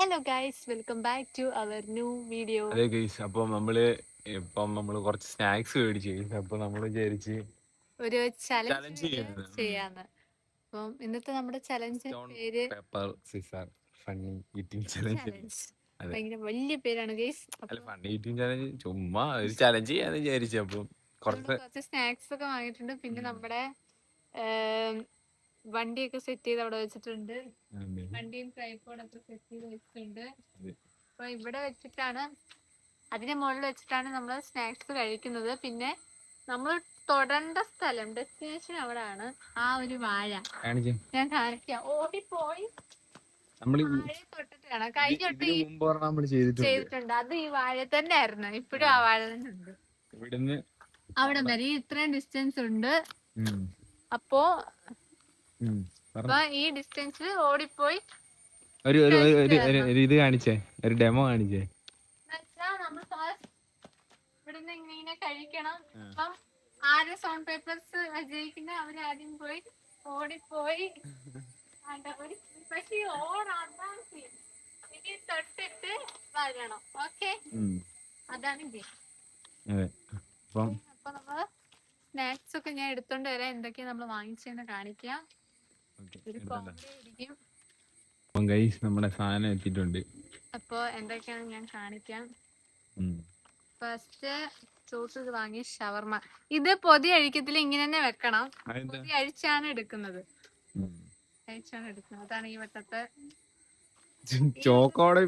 Hello guys, welcome back to our new video. അതെ guys, ഇപ്പം നമ്മള് കുറച്ച് സ്നാക്സ് മേടിച്ചു. അപ്പൊ നമ്മൾ വിചാരിച്ച് ഒരു ചലഞ്ച് ചലഞ്ച് വീഡിയോ ചെയ്യുന്നത് ചെയ്യാന്ന്. അപ്പം ഇന്നത്തെ നമ്മുടെ ചലഞ്ചിന്റെ സ്റ്റോൺ പേര് paper scissor funny eating challenge. Challenge. അതെ, ഭയങ്കര വലിയ പേരാണ് ഗൈസ്. അല്ല അപ്പം ഫണ്ണി ഈറ്റിംഗ് ചലഞ്ച് ചുമ്മാ ഒരു ചലഞ്ച് ചെയ്യാന്ന് വിചാരിച്ചു. അപ്പം നമ്മൾ കുറച്ച് കുറച്ച് സ്നാക്സ് ഒക്കെ വാങ്ങിയിട്ടുണ്ട്. പിന്നെ നമ്മുടെ വണ്ടിയൊക്കെ സെറ്റ് ചെയ്ത് അവിടെ വെച്ചിട്ടുണ്ട്. വണ്ടിയും ട്രൈപോഡൊക്കെ സെറ്റ് ചെയ്ത് വെച്ചിട്ടുണ്ട്. അപ്പൊ ഇവിടെ വെച്ചിട്ടാണ്, അതിന്റെ മുകളിൽ വെച്ചിട്ടാണ് നമ്മൾ സ്നാക്സ് കഴിക്കുന്നത്. പിന്നെ നമ്മൾ തൊടേണ്ട സ്ഥലം, ഡെസ്റ്റിനേഷൻ അവിടെയാണ്. ആ ഒരു വാഴ കാണിച്ചു. ഞാൻ കാണിക്കാം. ഓടിപ്പോയി നമ്മൾ വാഴയെ തൊട്ടിട്ടാണ് കഴിഞ്ഞൊട്ട് ഇതിനു മുമ്പ് പറഞ്ഞാൽ നമ്മൾ ചെയ്തിട്ടുണ്ട്. ചെയ്തിട്ടുണ്ട്. അത് ഈ വാഴ തന്നെ ആയിരുന്നു. ഇപ്പോഴും ആ വാഴ തന്നെ ഉണ്ട്. ഇവിടുന്ന് അവിടെ വരെ ഇത്രയും ഡിസ്റ്റൻസ് ഉണ്ട്. അപ്പോ ഈ ഡിസ്റ്റൻസിൽ ഓടിപ്പോയി ഇത് കാണിച്ചേ, ഒരു ഡെമോ കാണിച്ചേ. നമ്മൾ ഇവിടുന്ന് ഇങ്ങനെ കഴിക്കണം. അപ്പം ആര് സോൺ പേപ്പേഴ്സ് വിജയിക്കുന്ന അവരാദ്യം പോയി ഓടിപ്പോയി പക്ഷെ ഇനി തൊട്ടിട്ട് വരണം. ഓക്കെ, അതാണ് ഗെയിം. അപ്പൊ നമ്മള് സ്നാക്സ് ഒക്കെ ഞാൻ എടുത്തോണ്ട് വരാം. എന്തൊക്കെയാ നമ്മൾ വാങ്ങിച്ചെന്ന് കാണിക്കാം. ഒരു കോമഡി ആയിരിക്കും. നമ്മുടെ സാധനം എത്തിയിട്ടുണ്ട്. അപ്പൊ എന്തൊക്കെയാണ് ഞാൻ കാണിക്കാം. ഫസ്റ്റ് ചോട്ട് വാങ്ങി ഷവർമ. ഇത് പൊതി അഴിക്കത്തില് ഇങ്ങനെ തന്നെ വെക്കണം. പൊതി അഴിച്ചാണ് എടുക്കുന്നത്. അതാണ് ഈ വട്ടത്തെ ചോക്കോടെ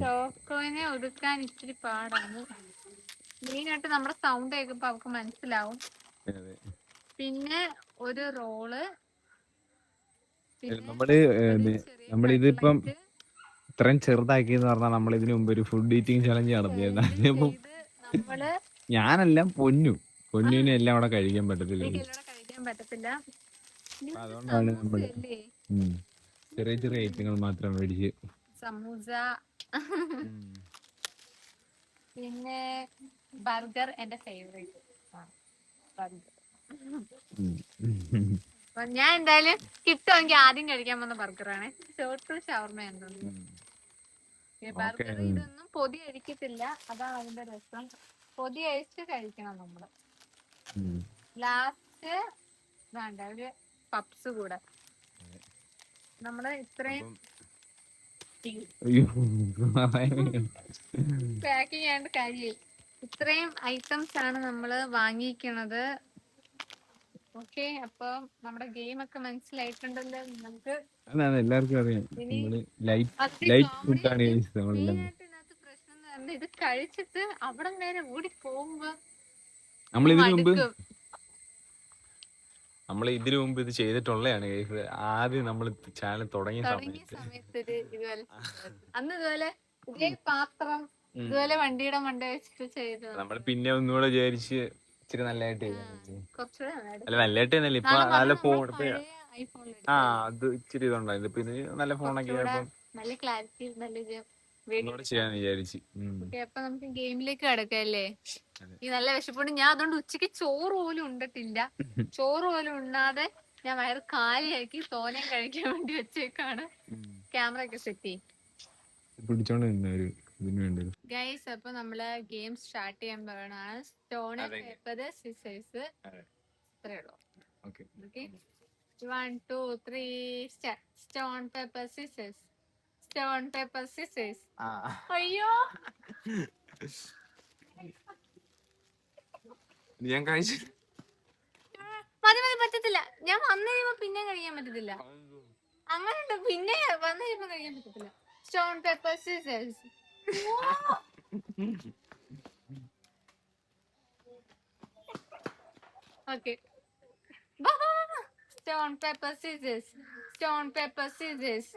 ചോക്കോനെ ഒതുക്കാൻ ഇച്ചിരി പാടാണ്. മെയിനായിട്ട് നമ്മുടെ സൗണ്ട് കേൾക്കുമ്പോ അവർക്ക് മനസ്സിലാവും. പിന്നെ ഒരു റോള്. നമ്മളിതിപ്പം ഇത്രയും ചെറുതാക്കിയെന്ന് പറഞ്ഞാൽ നമ്മൾ ഇതിനു മുമ്പ് ഒരു ഫുഡ് ഈറ്റിംഗ് ചലഞ്ച് നടത്തിയായിരുന്നു. ഞാനെല്ലാം പൊന്നുവിനെ എല്ലാം അവിടെ കഴിക്കാൻ പറ്റത്തില്ല. അതുകൊണ്ടാണ് നമ്മള് ചെറിയ ചെറിയ ഐറ്റങ്ങൾ മാത്രം മേടിച്ച്. സമൂസ, പിന്നെ ബർഗർ എന്റെ ഫേവറേറ്റ്. ഞാൻ എന്തായാലും കിട്ടുമെങ്കിൽ ആദ്യം കഴിക്കാൻ വന്ന ബർഗറാണ്. ചോട്ടും ഷവർമ എന്തോന്നു. ബർഗർ ഇതൊന്നും പൊതി അഴിക്കത്തില്ല, അതാണ് അതിന്റെ രസം. പൊതി അഴിച്ച് കഴിക്കണം നമ്മള്. ലാസ്റ്റ് വേണ്ട ഒരു പപ്സ് കൂടെ. നമ്മള് ഇത്രയും പാക്കിങ് ചെയ്യാണ്ട് കാര്യം. ഇത്രയും ഐറ്റംസ് ആണ് നമ്മള് വാങ്ങിക്കണത്. ഓക്കെ, അപ്പൊ നമ്മുടെ ഗെയിം ഒക്കെ മനസ്സിലായിട്ടുണ്ടല്ലോ നമുക്ക്. എല്ലാവർക്കും അറിയാം. പ്രശ്നം ഇത് കഴിച്ചിട്ട് അവിടെ നേരെ ഓടി പോകുമ്പോ നമ്മൾ ഇതിനു മുമ്പ് ഇത് ചെയ്തിട്ടുള്ളതാണ്. ആദ്യം നമ്മൾ ചാനൽ തുടങ്ങിയ സമയത്ത് അന്ന് ഇതുപോലെ ഇതേ പാത്രം ഇതുപോലെ വണ്ടിയുടെ മണ്ട വെച്ചിട്ട് ചെയ്തു. നമ്മൾ പിന്നെ ഒന്നുകൂടെ വിചാരിച്ച് ഇച്ചിരി നല്ലതായിട്ട് അല്ല, നല്ലതായിട്ട് തന്നെയല്ലേ ഇപ്പൊ നല്ല ഫോൺ. അത് ഇച്ചിരി ഇതുണ്ടായിരുന്നു. പിന്നെ നല്ല ഫോണൊക്കെ നല്ല ക്ലാരിറ്റി ചെയ്യാന്ന് വിചാരിച്ചു. അപ്പൊ നമുക്ക് ഗെയിമിലേക്ക് കിടക്കല്ലേ. ഈ നല്ല വിശപ്പുണ്ട്. ഞാൻ അതുകൊണ്ട് ഉച്ചക്ക് ചോറ് പോലും ഉണ്ടിട്ടില്ല. ചോറ് പോലും ഉണ്ണാതെ ഞാൻ വയറ് കാലിയാക്കി തോനെയും കഴിക്കാൻ വേണ്ടി വെച്ചേക്കാണ്. ക്യാമറ ഒക്കെ സെറ്റ് ചെയ്യും ഗൈസ്. അപ്പൊ നമ്മള് ഗെയിം സ്റ്റാർട്ട് ചെയ്യാൻ പറയണതാണ്. Stone paper scissors. ഇത്രേ ഉള്ളൂ. Okay, 1 2 3 stone paper scissors. Stone paper scissors. അയ്യോ, ഞാൻ കഴിച്ചു. മതി പറ്റത്തില്ല. ഞാൻ വന്നു കഴിയുമ്പോ പിന്നെ കഴിക്കാൻ പറ്റത്തില്ല. അങ്ങനെയുണ്ട്. പിന്നെ വന്നു കഴിയുമ്പോ കഴിക്കാൻ പറ്റത്തില്ല. Stone paper scissors. Okay, stone paper scissors. Stone paper scissors.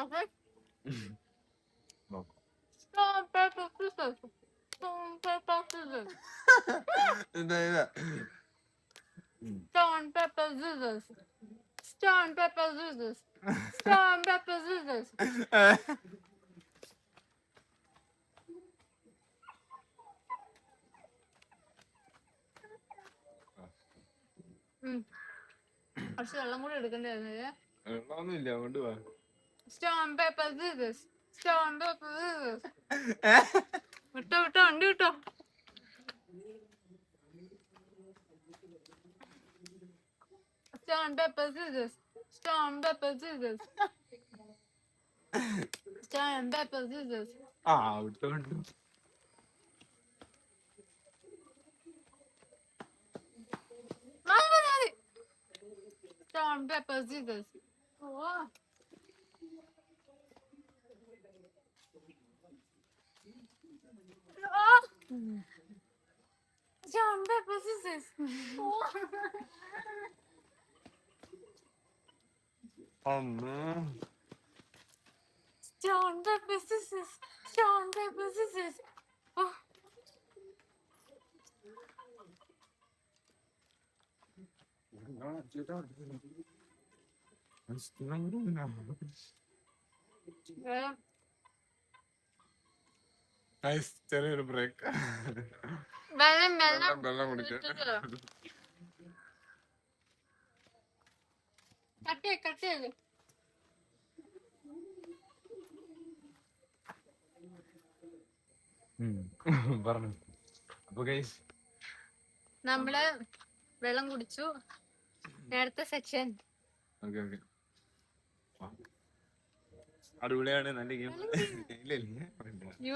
Okay. Stone, paper, scissors. Stone, paper, scissors. Stone, paper, scissors. Stone, paper, scissors. Stone, paper, scissors. കുറച്ച് വെള്ളം കൂടി എടുക്കണ്ടായിരുന്നത്. വെള്ളമൊന്നുമില്ല, അങ്ങോട്ട് വാ. Stone paper Caesar's. Stone paper Caesar's. വിട്ടോ വണ്ടി വിട്ടോ. Stone, paper, scissors. Stone, paper, scissors. Stone, paper, scissors. വിട്ടോണ്ട്. മതി. Stone, paper, scissors. Stone, paper, scissors. Stone, paper, scissors. Stone, paper, scissors. ചെറിയൊരു ബ്രേക്ക്. വെള്ളം കുടിക്കാം. കട്ട്. പറഞ്ഞു. അപ്പൊ ഗൈസ് നമ്മള് വെള്ളം കുടിച്ചു. അടുത്ത സെക്ഷൻ. അടിപൊളിയാണ്, നല്ല ഗെയിം.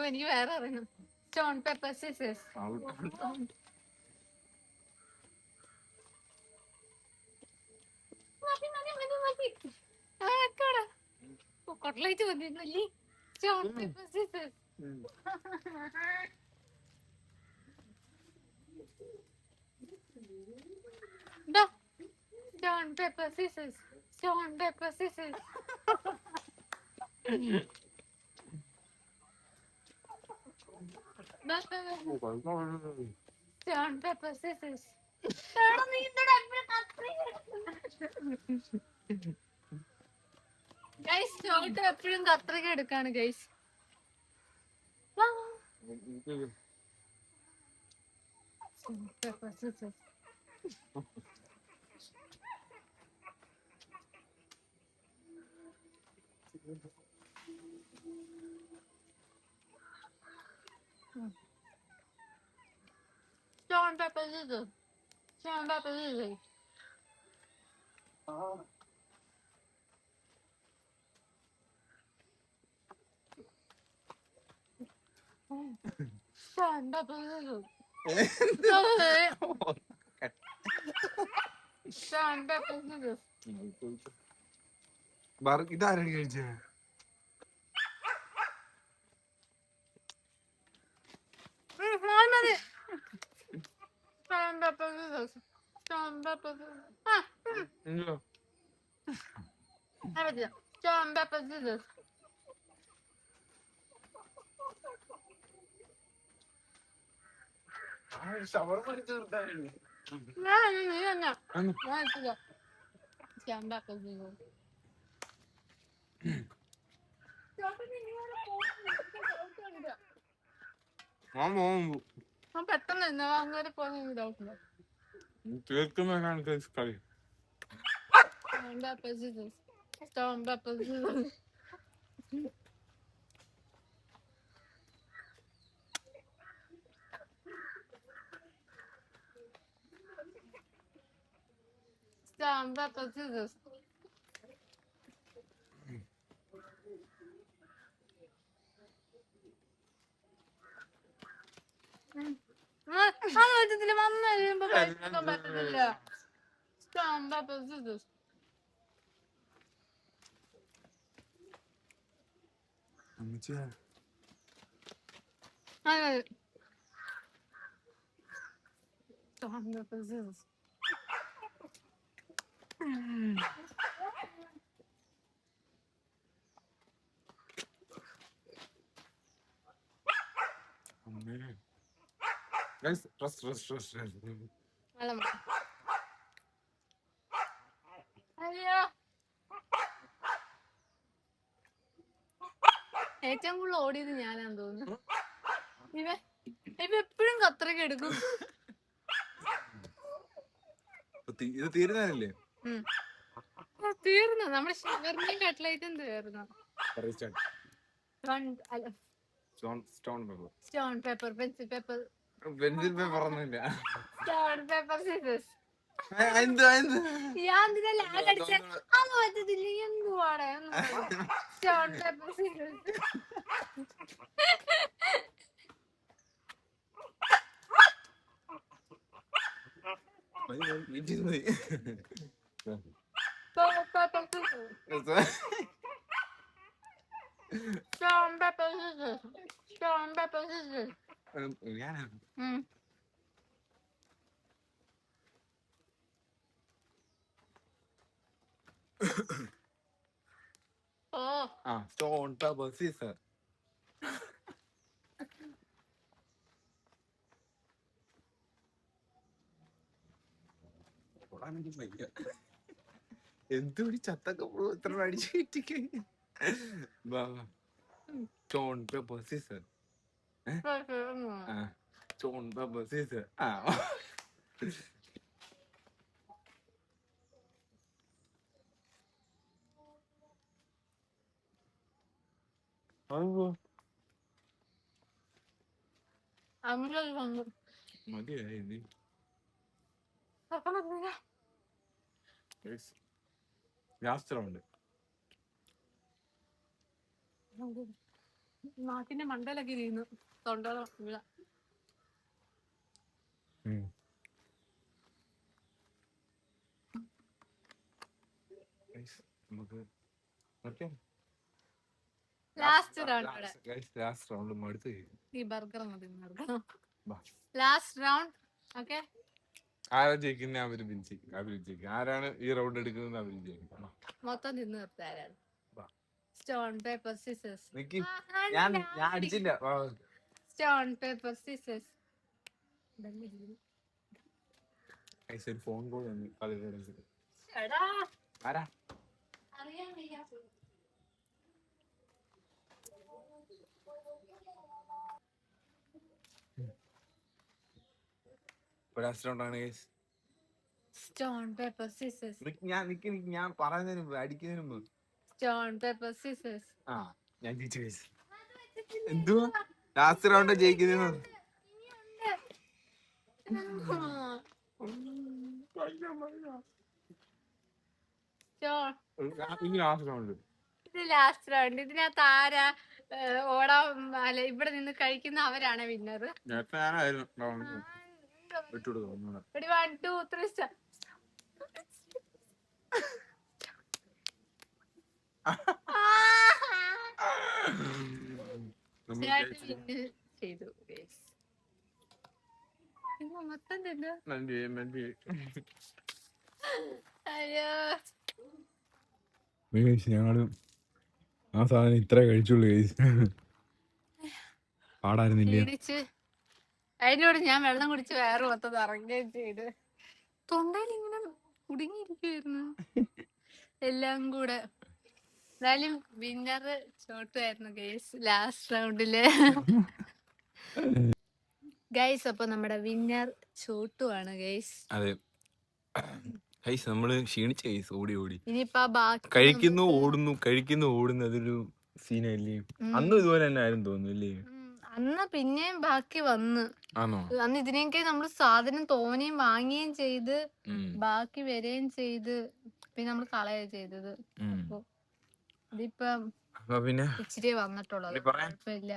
എനിക്ക് വേറെ അറിയണം. Stone paper scissors. കൊട്ടലൈറ്റ് വന്നിരുന്നല്ലേ. Stone paper scissors. Stone, paper, scissors. Stone, paper, scissors. Stone, paper, scissors. Guys, ചോട്ട് എപ്പോഴും കത്രിക എടുക്കാണ് guys. Paper, scissors. Stone, paper, scissors. Stone, paper, scissors. Stone, paper, scissors. Stone, paper, scissors. ഇതാരാണ് കഴിച്ചത്? Stone, paper, scissors. Stone, paper, scissors. Stone, paper, scissors. ഷവർമ തീർത്തായിരുന്നു. Stone, paper, scissors. പെട്ടെന്ന് അങ്ങനെ പോയി doubt തീർക്കുന്നതിനാണ് കളി. Stone, paper, scissors. Stone, paper, scissors. വന്നു കഴിയുമ്പോ കഴിക്കാൻ പറ്റത്തില്ല. Stone, paper, scissors. Stone, paper, scissors. അയ്യോ, ഏറ്റവും കൂടുതൽ ഓടിയത് ഞാനാന്ന് തോന്നുന്നു. ഇവ എപ്പോഴും കത്രിക എടുക്കും. ഇത് തീരുന്നതല്ലേ? തീർന്നു. നമ്മുടെ ഷവർമയും കട്ട്ലൈറ്റും തീർന്നു. സ്റ്റോൺ പേപ്പർ, പെൻസിൽ പേപ്പർ, ഒന്നുമില്ല. Stone paper scissors. എന്ത് ഞാൻ ലാഗ് അടിച്ച അത് പറ്റത്തില്ല. എന്തുവാടെ stone paper scissors. Stone, pepper, scissors. Stone, pepper, scissors. Oh. Stone, pepper, scissors. എന്തുകൂടി ചത്തൊക്കെ ഇത്ര അടിച്ചു കയറ്റിക്ക്. Stone paper scissor. Stone paper scissor. മതിയായി. Last round. നാട്ടിന്റെ മണ്ടയിലൊക്കെ ഇരുന്നു തൊണ്ടോളം. ലാസ്റ്റ് റൗണ്ട് മടുത്ത് ഈ ബർഗർ മതി. Last round. ഓക്കെ, ആരാ ജയിക്കുന്ന അവര് ജയിക്കും. ആരാണ് ഈ റൗണ്ട് എടുക്കുന്നത് അവര് ജയിക്കും. മൊത്തം തിന്നു നിർത്താരാണ്. Stone paper scissors. ഞാൻ അടിച്ചില്ല. Stone paper scissors. Phone call വന്നു. ആരാ? അറിയാൻ വയ്യ. Stone paper scissors. ഞാൻ പറയുന്നതിന് മുമ്പ് അടിക്കുന്നതിന് മുമ്പ് സ്റ്റോൺ പേപ്പർ സിസേഴ്സ്. ഞാൻ ജയിച്ചു ഗൈസ്. എന്തുവാ ലാസ്റ്റ് റൗണ്ട് ജയിക്കുന്നത്? ഇത് ലാസ്റ്റ് റൗണ്ട്. ഇതിനകത്ത് ആരാ ഓടാൻ അല്ല ഇവിടെ നിന്ന് കഴിക്കുന്ന അവരാണ് വിന്നർ. 1 2 3 സ്റ്റാർട്ട്. ചെയ്തു മൊത്തം തന്നെ. അയ്യോ, ഞങ്ങള് ആ സാധനം ഇത്ര കഴിച്ചുള്ളൂ ഗൈസ്. പാടായിരുന്നില്ല. അതിനോട് ഞാൻ വെള്ളം കുടിച്ച് വേറെ മൊത്തം ഇറങ്ങുകയും ചെയ്ത് തൊണ്ടയിൽ ഇങ്ങനെ കുടുങ്ങിയിരിക്കുവായിരുന്നു എല്ലാം കൂടെ. എന്തായാലും വിന്നർ ചോട്ടുമായിരുന്നു ഗൈസ് ലാസ്റ്റ് റൗണ്ടില്. ഗൈസ് അപ്പൊ നമ്മുടെ വിന്നർ ചോട്ടുവാണ് ഗൈസ്. അതെ ഗൈസ്, നമ്മള് ക്ഷീണിച്ച ഗൈസ്. ഓടി ഇനിയിപ്പോ കഴിക്കുന്നു ഓടുന്നു അതൊരു സീനല്ലേ. അന്നും ഇതുപോലെ തന്നെ ആയിരുന്നു തോന്നുന്നു. അന്ന് പിന്നെയും ബാക്കി വന്ന് അന്ന് ഇതിനൊക്കെ നമ്മള് സാധനം തോനെയും വാങ്ങുകയും ചെയ്ത് ബാക്കി വരികയും ചെയ്ത് പിന്നെ നമ്മള് കളയുകയും ചെയ്തത്. അപ്പൊ ഇതിപ്പം പിന്നെ ഇച്ചിരി വന്നിട്ടുള്ളത് കുഴപ്പമില്ല.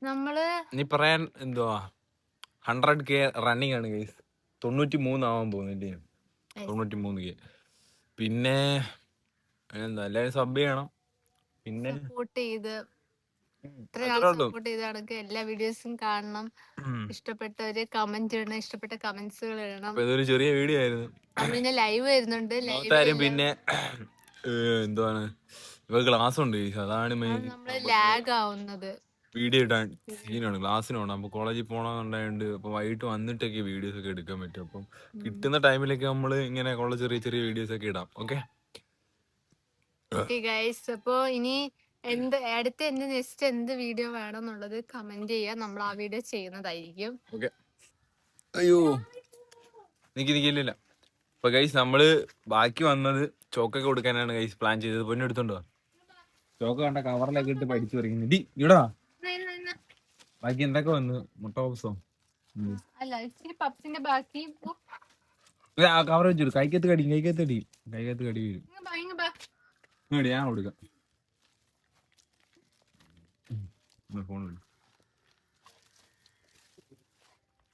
നമ്മള് നീ പറയാൻ എന്തുവാ 100K റണ്ണിങ് ആണ് ഗൈസ്. 93 ആവാൻ പോകുന്നില്ലേ? 93K. പിന്നെ എന്താ എല്ലാരും സബ് ചെയ്യണം. പിന്നെ സപ്പോർട്ട് ചെയ്ത് സപ്പോർട്ട് ചെയ്താണ് എല്ലാ വീഡിയോസും കാണണം. ഇഷ്ടപ്പെട്ടവര് കമന്റ് ഇടണം. ഇഷ്ടപ്പെട്ട കമന്റ്സുകൾ ഇടണം. ഇതൊരു ചെറിയ വീഡിയോ ആയിരുന്നു. പിന്നെ ലൈവ് വരുന്നുണ്ട്. പിന്നെ എന്താണ് ക്ലാസ് ഉണ്ട്. അതാണ് നമ്മള് ലാഗ് ആവുന്നത്. വീഡിയോ ഇടാൻ സീനാണ്. ക്ലാസ്സിനാണ്. അപ്പൊ കോളേജിൽ പോകണമെന്നുണ്ടായോണ്ട് അപ്പൊ വൈകിട്ട് വന്നിട്ടൊക്കെ വീഡിയോസ് ഒക്കെ എടുക്കാൻ പറ്റും. അപ്പം കിട്ടുന്ന ടൈമിലൊക്കെ നമ്മള് ഇങ്ങനെ ഉള്ള ചെറിയ ചെറിയ വീഡിയോസ് ഒക്കെ ഇടാം. ഓക്കെ ഗൈസ്, അപ്പൊ ഇനി അടുത്ത നെക്സ്റ്റ് എന്ത് വീഡിയോ വേണം എന്നുള്ളത് കമന്റ് ചെയ്യാം. നമ്മൾ ആ വീഡിയോ ചെയ്യുന്നതായിരിക്കും. അയ്യോ നിക്കില്ല. അപ്പൊ ഗൈസ് നമ്മള് ബാക്കി വന്നത് ചോക്കൊക്കെ കൊടുക്കാനാണ് ഗൈസ് പ്ലാൻ ചെയ്തത്. പൊന്നു എടുത്തോണ്ടോ ചോക്ക് കണ്ട കവറിലൊക്കെ ഇട്ട് പഠിച്ചു പറയുന്നു. ഡി ഇടാ ബാക്കി എന്തൊക്കെ വന്നു മുട്ട പപ്സോ അല്ല ഇച്ചിരി പപ്സിന്റെ ബാക്കി ആ കവർ വെച്ചിട്ട് കൈക്കത്ത് കടി വരും. ഇങ്ങോട്ട് ഞാൻ കൊടുക്കാം. ഫോൺ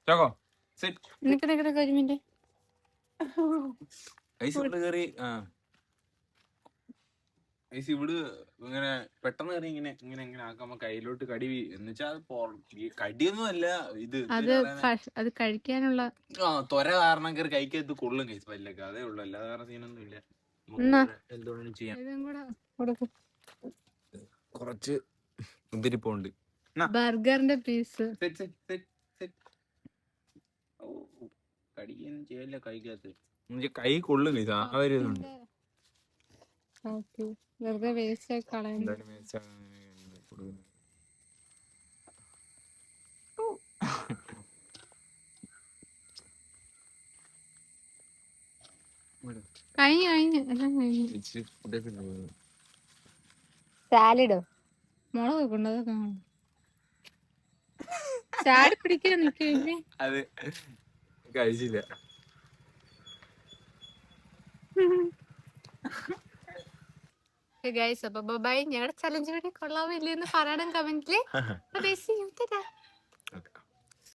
ചോക്കോ കരിമിന്റെ ഐസ് ഇവിടെ കയറി. ഐസ് ഇവിടെ ഇങ്ങനെ പെട്ടെന്ന് കയറി ഇങ്ങനെ ഇങ്ങനെ ഇങ്ങനെ ആക്കുമ്പോ കയ്യിലോട്ട് കടി എന്നുവെച്ചാ കടിയൊന്നും അല്ല ഇത് അത് കഴിക്കാനുള്ള ത്വര കാരണം കയറി കൈക്കകത്ത് കൊള്ളും കൈസ് പല്ലൊക്കെ. അതേ ഉള്ളു, അല്ലാതെ വേറെ സീനൊന്നും ഇല്ല. എന്തുകൊണ്ടും ചെയ്യാം. കുറച്ച് മുന്തിരിപ്പുണ്ട്. ബർഗറിന്റെ പീസ് കടിയൊന്നും ചെയ്യല്ല കൈക്കകത്ത്. കൈ കൊള്ളും കൈസ്. ആ ഒരു ഇതുണ്ട്. വെറുതെ വേസ്റ്റ് ആയി കളയുന്നു. കഴിഞ്ഞു എല്ലാം കഴിഞ്ഞു. സാലഡോ മുളക് കൊണ്ടത് ചാടി പിടിക്കാൻ നിൽക്കില്ലേ? അത് കഴിച്ചില്ല. ഗൈസ് അപ്പൊ ബൈ. ഞങ്ങളുടെ ചലഞ്ച് വീഡിയോ കൊള്ളാവില്ലെന്ന് പറയണം കമന്റില്.